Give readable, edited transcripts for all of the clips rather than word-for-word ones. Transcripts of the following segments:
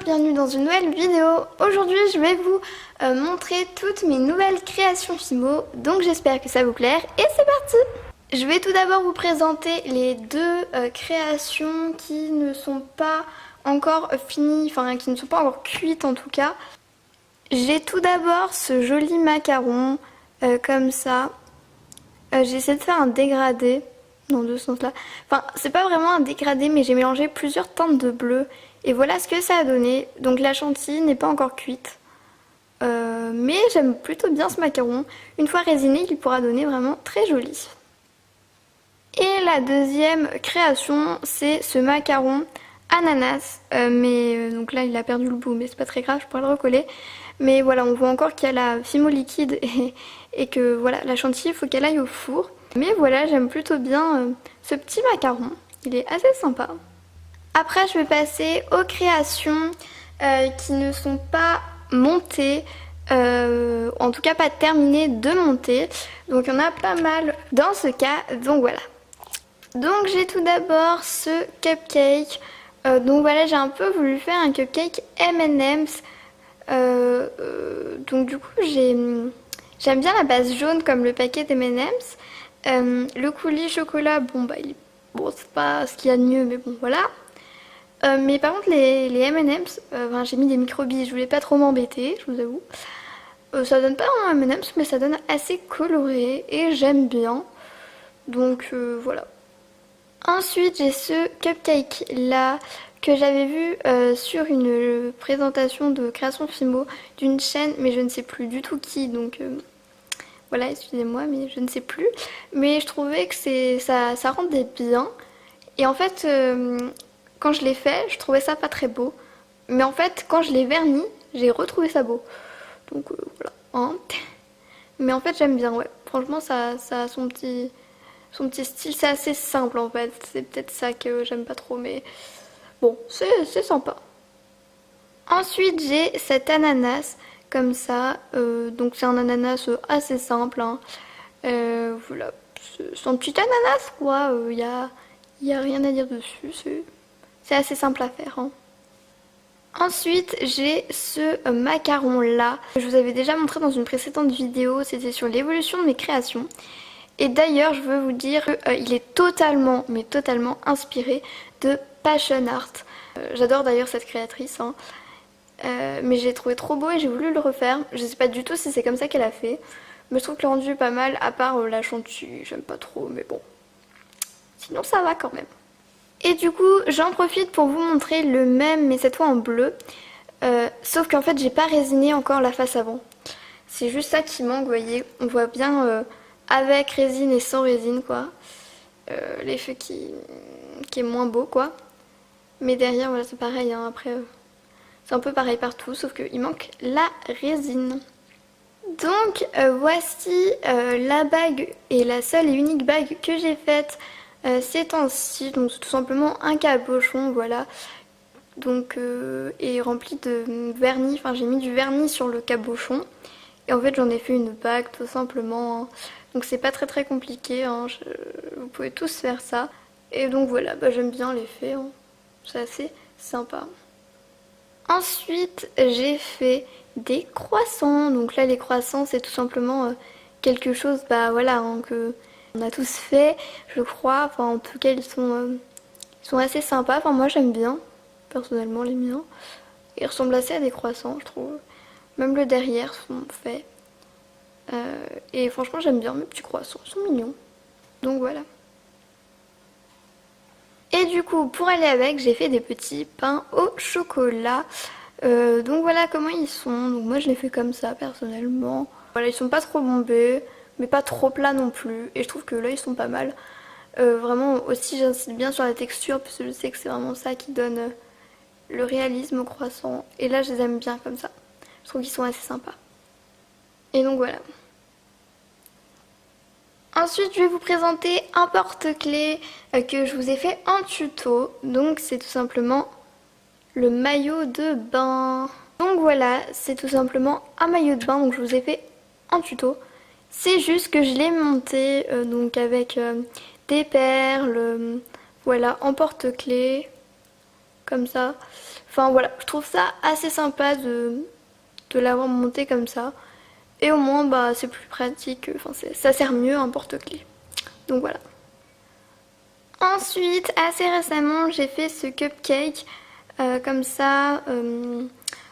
bienvenue dans une nouvelle vidéo. Aujourd'hui je vais vous montrer toutes mes nouvelles créations Fimo, donc j'espère que ça vous plaire et c'est parti. Je vais tout d'abord vous présenter les deux créations qui ne sont pas encore finies, enfin qui ne sont pas encore cuites en tout cas. J'ai tout d'abord ce joli macaron comme ça. J'ai essayé de faire un dégradé dans deux sens là. Enfin c'est pas vraiment un dégradé mais j'ai mélangé plusieurs teintes de bleu. Et voilà ce que ça a donné. Donc la chantilly n'est pas encore cuite. Mais j'aime plutôt bien ce macaron. Une fois résiné, il pourra donner vraiment très joli. Et la deuxième création, c'est ce macaron ananas. Donc là, il a perdu le bout, mais c'est pas très grave, je pourrais le recoller. Mais voilà, on voit encore qu'il y a la Fimo liquide et que voilà, la chantilly, il faut qu'elle aille au four. Mais voilà, j'aime plutôt bien ce petit macaron. Il est assez sympa. Après, je vais passer aux créations qui ne sont pas montées, en tout cas pas terminées de monter. Donc il y en a pas mal dans ce cas, donc voilà. Donc j'ai tout d'abord ce cupcake. Donc voilà, j'ai un peu voulu faire un cupcake M&M's. Donc du coup, j'aime bien la base jaune comme le paquet d'M&M's. Le coulis chocolat, bon c'est pas ce qu'il y a de mieux, mais bon voilà. Mais par contre les M&M's, j'ai mis des micro-billes, je voulais pas trop m'embêter, je vous avoue. Ça donne pas vraiment M&M's mais ça donne assez coloré et j'aime bien. Donc voilà. Ensuite j'ai ce cupcake là que j'avais vu sur une présentation de création Fimo d'une chaîne mais je ne sais plus du tout qui, donc voilà, excusez-moi mais je ne sais plus. Mais je trouvais que ça rendait bien. Et en fait quand je l'ai fait, je trouvais ça pas très beau. Mais en fait, quand je l'ai verni, j'ai retrouvé ça beau. Donc voilà. Hein. Mais en fait, j'aime bien, ouais. Franchement, ça a son petit style. C'est assez simple en fait. C'est peut-être ça que j'aime pas trop. Mais bon, c'est sympa. Ensuite, j'ai cet ananas comme ça. Donc c'est un ananas assez simple. Hein. Voilà. C'est un petit ananas quoi. Y a rien à dire dessus. C'est assez simple à faire. Hein. Ensuite, j'ai ce macaron là. Je vous avais déjà montré dans une précédente vidéo. C'était sur l'évolution de mes créations. Et d'ailleurs, je veux vous dire qu'il est totalement, mais totalement inspiré de Passion Art. J'adore d'ailleurs cette créatrice. Hein. Mais j'ai trouvé trop beau et j'ai voulu le refaire. Je sais pas du tout si c'est comme ça qu'elle a fait. Mais je trouve que le rendu est pas mal, à part la chantilly. J'aime pas trop, mais bon. Sinon, ça va quand même. Et du coup, j'en profite pour vous montrer le même, mais cette fois en bleu. Sauf qu'en fait, j'ai pas résiné encore la face avant. C'est juste ça qui manque, vous voyez. On voit bien avec résine et sans résine, quoi. L'effet qui est moins beau, quoi. Mais derrière, voilà, c'est pareil. Hein, après, c'est un peu pareil partout, sauf qu'il manque la résine. Donc, voici la bague et la seule et unique bague que j'ai faite ces temps-ci. Donc c'est tout simplement un cabochon, voilà. Donc et rempli de vernis, enfin j'ai mis du vernis sur le cabochon. Et en fait j'en ai fait une bague tout simplement. Hein. Donc c'est pas très compliqué, hein. Vous pouvez tous faire ça. Et donc voilà, j'aime bien l'effet, hein. C'est assez sympa. Ensuite j'ai fait des croissants. Donc là les croissants c'est tout simplement quelque chose, voilà, hein, que on a tous fait, je crois. Enfin, en tout cas, ils sont assez sympas. Enfin, moi, j'aime bien, personnellement, les miens. Ils ressemblent assez à des croissants, je trouve. Même le derrière sont faits. Et franchement, j'aime bien mes petits croissants. Ils sont mignons. Donc, voilà. Et du coup, pour aller avec, j'ai fait des petits pains au chocolat. Donc, voilà comment ils sont. Donc, moi, je les fais comme ça, personnellement. Voilà, ils sont pas trop bombés, mais pas trop plats non plus. Et je trouve que là, ils sont pas mal. Vraiment, aussi, j'insiste bien sur la texture, parce que je sais que c'est vraiment ça qui donne le réalisme au croissant. Et là, je les aime bien comme ça. Je trouve qu'ils sont assez sympas. Et donc, voilà. Ensuite, je vais vous présenter un porte-clés que je vous ai fait en tuto. Donc, c'est tout simplement le maillot de bain. Donc, voilà, c'est tout simplement un maillot de bain. Donc, je vous ai fait en tuto. C'est juste que je l'ai monté donc avec des perles, voilà, en porte-clés, comme ça. Enfin voilà, je trouve ça assez sympa de l'avoir monté comme ça. Et au moins bah c'est plus pratique, enfin ça sert mieux un porte-clés. Donc voilà. Ensuite, assez récemment, j'ai fait ce cupcake comme ça.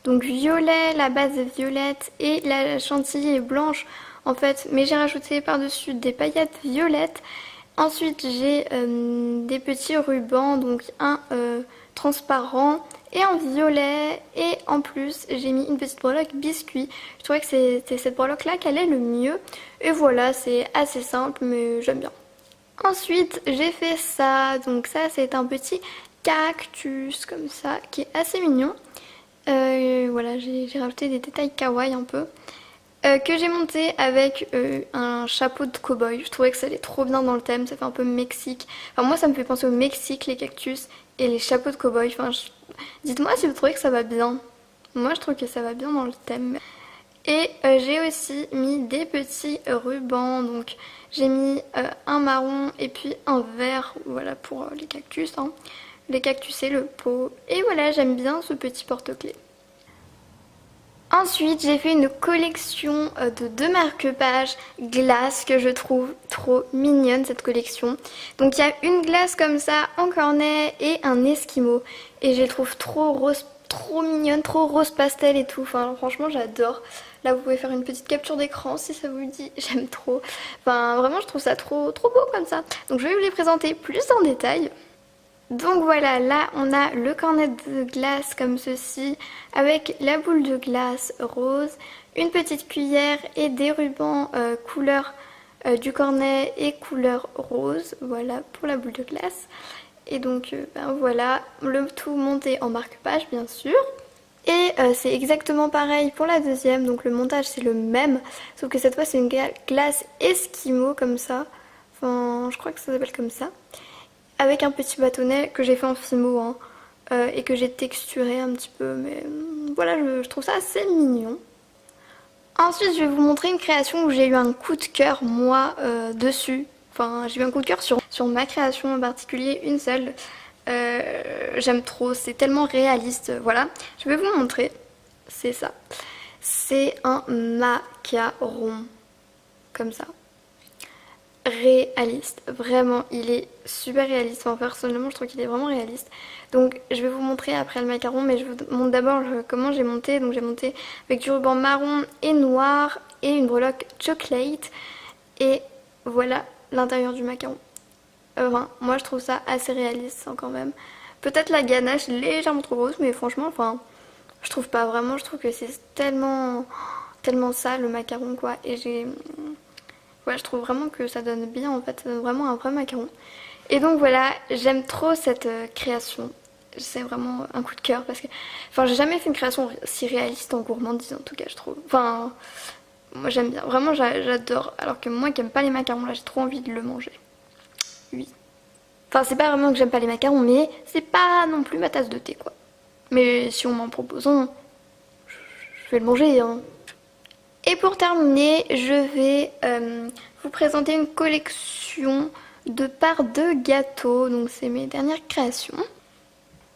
Donc violet, la base est violette et la chantilly est blanche en fait. Mais j'ai rajouté par-dessus des paillettes violettes. Ensuite, j'ai des petits rubans, donc un transparent et en violet. Et en plus, j'ai mis une petite breloque biscuit. Je trouvais que c'était cette breloque-là qui allait le mieux. Et voilà, c'est assez simple, mais j'aime bien. Ensuite, j'ai fait ça. Donc ça, c'est un petit cactus comme ça, qui est assez mignon. Voilà, j'ai rajouté des détails kawaii un peu. Que j'ai monté avec un chapeau de cow-boy. Je trouvais que ça allait trop bien dans le thème, ça fait un peu Mexique. Enfin moi ça me fait penser au Mexique, les cactus et les chapeaux de cow-boy. Enfin, dites-moi si vous trouvez que ça va bien. Moi je trouve que ça va bien dans le thème. Et j'ai aussi mis des petits rubans. Donc j'ai mis un marron et puis un vert, voilà pour les cactus. Hein. Les cactus et le pot. Et voilà, j'aime bien ce petit porte-clés. Ensuite, j'ai fait une collection de 2 marque-pages glace que je trouve trop mignonne cette collection. Donc il y a une glace comme ça en cornet et un esquimau. Et je les trouve trop rose, trop mignonne, trop rose pastel et tout. Enfin franchement j'adore. Là vous pouvez faire une petite capture d'écran si ça vous dit, j'aime trop. Enfin vraiment je trouve ça trop beau comme ça. Donc je vais vous les présenter plus en détail. Donc voilà, là on a le cornet de glace comme ceci, avec la boule de glace rose, une petite cuillère et des rubans couleur du cornet et couleur rose, voilà pour la boule de glace. Et donc ben voilà, le tout monté en marque-page bien sûr. Et c'est exactement pareil pour la deuxième, donc le montage c'est le même, sauf que cette fois c'est une glace esquimau comme ça, enfin je crois que ça s'appelle comme ça. Avec un petit bâtonnet que j'ai fait en fimo hein, et que j'ai texturé un petit peu, mais voilà, je trouve ça assez mignon. Ensuite, je vais vous montrer une création où j'ai eu un coup de cœur, moi, dessus. Enfin, j'ai eu un coup de cœur sur ma création en particulier, une seule. J'aime trop, c'est tellement réaliste, voilà. Je vais vous montrer, c'est ça. C'est un macaron, comme ça. Réaliste, vraiment il est super réaliste, enfin personnellement je trouve qu'il est vraiment réaliste. Donc je vais vous montrer après le macaron, mais je vous montre d'abord comment j'ai monté. Donc j'ai monté avec du ruban marron et noir et une breloque chocolate, et voilà l'intérieur du macaron. Enfin moi je trouve ça assez réaliste hein, quand même. Peut-être la ganache légèrement trop grosse, mais franchement enfin je trouve pas vraiment, je trouve que c'est tellement ça le macaron quoi. Et ouais, je trouve vraiment que ça donne bien en fait, ça donne vraiment un vrai macaron. Et donc voilà, j'aime trop cette création. C'est vraiment un coup de cœur parce que, enfin, j'ai jamais fait une création si réaliste en gourmandise en tout cas, je trouve. Enfin, moi j'aime bien, vraiment j'adore. Alors que moi qui aime pas les macarons, là j'ai trop envie de le manger. Oui. Enfin, c'est pas vraiment que j'aime pas les macarons, mais c'est pas non plus ma tasse de thé quoi. Mais si on m'en propose un, je vais le manger hein. Et pour terminer, je vais vous présenter une collection de parts de gâteaux. Donc c'est mes dernières créations.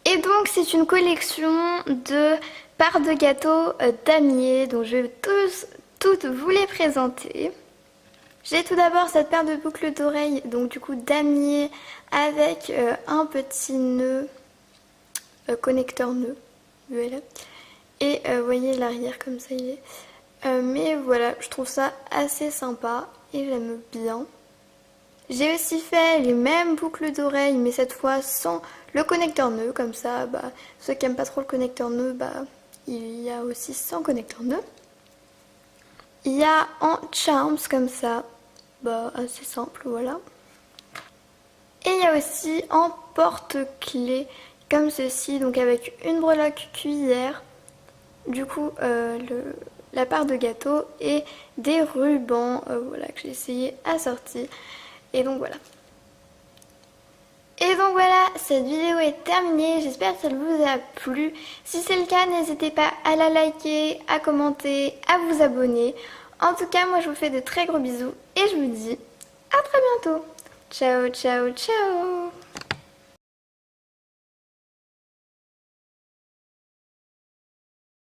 Et donc c'est une collection de parts de gâteaux damier. Donc je vais toutes vous les présenter. J'ai tout d'abord cette paire de boucles d'oreilles, donc du coup damier avec un petit nœud, connecteur nœud, voilà. Et vous voyez l'arrière comme ça il est. Mais voilà, je trouve ça assez sympa et j'aime bien. J'ai aussi fait les mêmes boucles d'oreilles, mais cette fois sans le connecteur nœud, comme ça, bah, ceux qui n'aiment pas trop le connecteur nœud, bah, il y a aussi sans connecteur nœud. Il y a en charms comme ça, bah, assez simple, voilà. Et il y a aussi en porte-clés comme ceci, donc avec une breloque cuillère, du coup la part de gâteau et des rubans voilà, que j'ai essayé assortis. Et donc voilà. Et donc voilà, cette vidéo est terminée, j'espère qu'elle vous a plu. Si c'est le cas, n'hésitez pas à la liker, à commenter, à vous abonner. En tout cas, moi je vous fais de très gros bisous et je vous dis à très bientôt. Ciao, ciao, ciao.